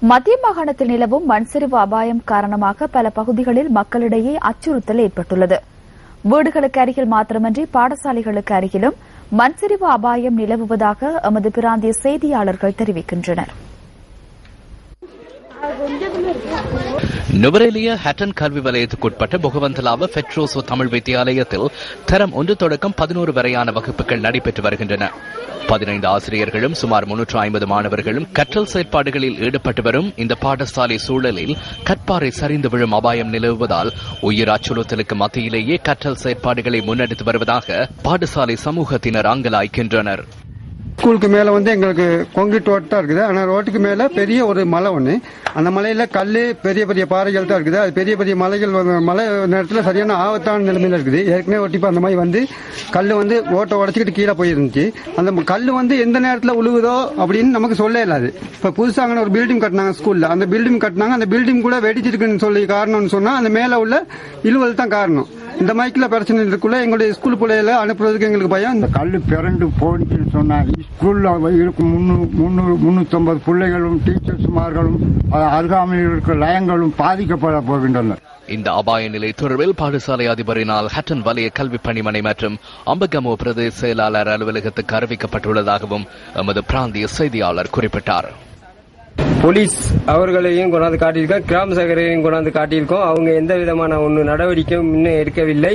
மத்திய மாகாணத்தில் நிலவும் மண்சரிவு அபாயம் காரணமாக பல பகுதிகளில் மக்களிடையே அச்சுறுத்தல் ஏற்பட்டுள்ளது. வீடுகளுக்கு அருகில் மாத்திரமன்றி பாடசாலைகளுக்கு அருகிலும் மண்சரிவு அபாயம் நிலவுவதாக எமது பிராந்திய செய்தியாளர்கள் தெரிவிக்கின்றனர். நுவரெலியா ஹட்டன் கல்வி வலயத்துக்குட்பட்ட பொகவந்தலாவ பெட்ரோசோ தமிழ் வித்தியாலயத்தில் தரம் 1 தொடக்கம் 11 வரையான வகுப்புகள் நடைபெற்று வருகின்றன. 15 ஆசிரியர்களும் சுமார் 350 மாணவர்களும் கற்றல் செயற்பாடுகளில் ஈடுபட்டு வரும் இந்த பாடசாலை சூழலில் கற்பாறை சரிந்து விழும் அபாயம் நிலவுவதால் உயிர் அச்சுறுத்தலுக்கு மத்தியிலேயே கற்றல் செயற்பாடுகளை முன்னெடுத்து வருவதாக பாடசாலை சமூகத்தினர் அங்கலாய்க்கின்றனர். ஸ்கூலுக்கு மேல எங்களுக்கு கான்கிரீட் ரோட் தான் இருக்குது. ஆனா ரோட்டுக்கு மேல பெரிய ஒரு மலை ஒண்ணு, அந்த மலையில கல்லு பெரிய பெரிய பாறைகள் தான் இருக்குது. அது பெரிய பெரிய மலைகள் மழை நேரத்தில் சரியான ஆபத்தான நிலைமையில இருக்குது. ஏற்கனவே ஒட்டிப்பா அந்த மாதிரி கல்லு ரோட்டை உடச்சிக்கிட்டு கீழே போயிருந்துச்சு. அந்த கல்லு எந்த நேரத்தில் உழுவுதோ அப்படின்னு நமக்கு சொல்ல இல்லாது. இப்ப புதுசாக ஒரு பில்டிங் கட்டினாங்க ஸ்கூல்ல, அந்த பில்டிங் கட்டினாங்க, அந்த பில்டிங் கூட வெடிச்சிருக்குன்னு சொல்லி காரணம்னு சொன்னா அந்த மேல உள்ள இழுவல் தான் காரணம். இந்த மைக்கில பிரச்சனை இருக்குள்ள எங்களுடைய ஸ்கூல் பிள்ளைகளை அனுப்புறதுக்கு எங்களுக்கு பயம். இந்த கல்லு பிறண்டு போச்சுன்னு சொன்னா ஸ்கூல்ல இருக்கும் 350 பிள்ளைகளும் டீச்சர்ஸ்மார்களும் அருகாமையில் இருக்கிற லயங்களும் பாதிக்கப்பட போகின்றன. இந்த அபாய நிலை தொடர்பில் பாடசாலை அதிபரினால் ஹட்டன் வலய கல்வி பணிமனை மற்றும் அம்பகமோ பிரதேச செயலாளர் அலுவலகத்துக்கு அறிவிக்கப்பட்டுள்ளதாகவும் எமது பிராந்திய செய்தியாளர் குறிப்பிட்டார். போலீஸ் அவர்களையும் கொண்டாந்து காட்டியிருக்கோம், கிராம சகரையும் கொண்டாந்து காட்டியிருக்கோம். அவங்க எந்த விதமான நடவடிக்கையும் இன்னும் எடுக்கவில்லை.